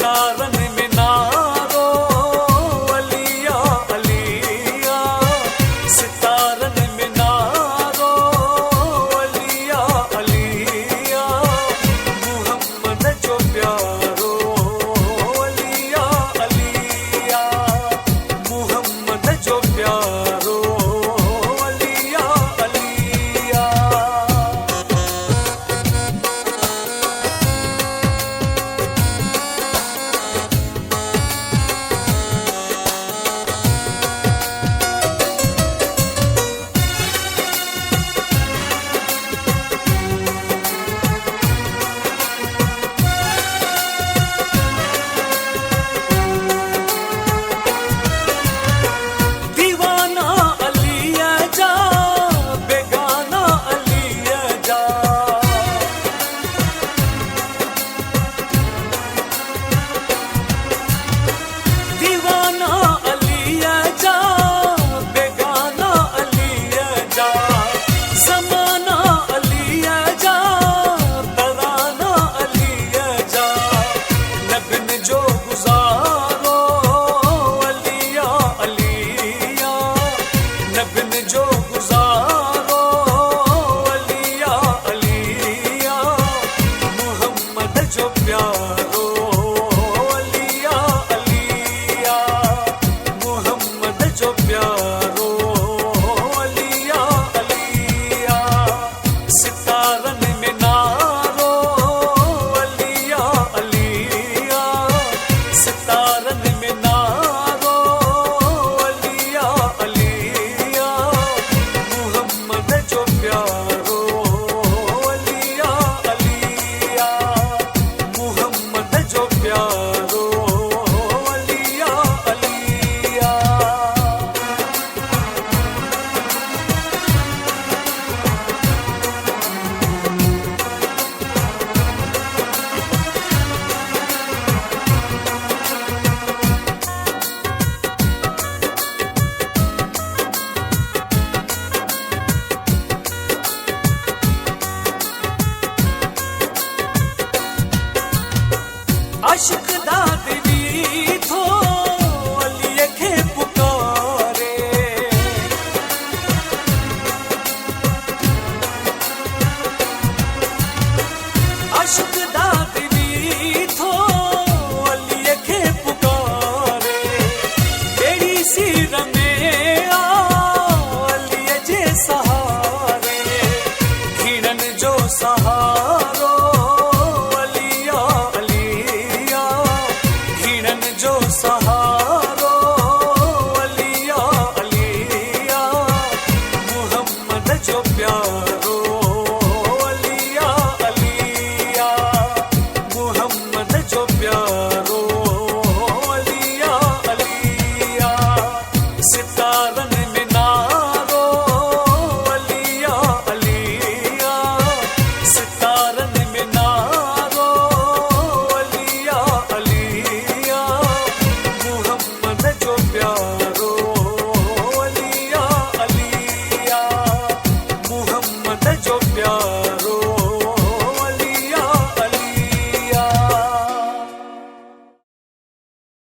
सितारन में नारो अलिया अलिया, सितारन में नारो अलिया अलिया, मुहम्मद जो प्यारो अलिया अलिया, मुहम्मद जो प्यारो अलिया अलिया। दीवाना अलिया जा, बेगाना अलिया जा, दीवाना अलिया जा, बेगाना अलिया जा, ज़माना अलिया जा, तराना अलिया जा, नबिन जो गुजारो अलिया अलिया, नबिन जो गुजारो अलिया अलिया, मुहम्मद जो प्यारो अलिया अलिया, मुहम्मद जो प्यारो अलिया अलिया। सितारन में नारो अलिया अलिया, सितारन में नारो अलिया अलिया, मुहम्मद जो प्यारो अलिया अलिया, मुहम्मद जो प्यारो अलिया अलिया। आशिक दा दिली थो अलिया खे पुकारे, आशिक दा दिली थो अलिया खे पुकारे, केड़ी सीर में आ अलिया जे सहारे, घिणन जो सहारो अलिया अलिया, घिणन जो सहारो अलिया अलिया, मुहम्मद जो प्यारो अलिया अलिया, मुहम्मद जो प्यारो अलिया अलिया। सितारन में नारो अलिया अलिया, सितारन में नारो अलिया अलिया, मुहम्मद जो प्यारो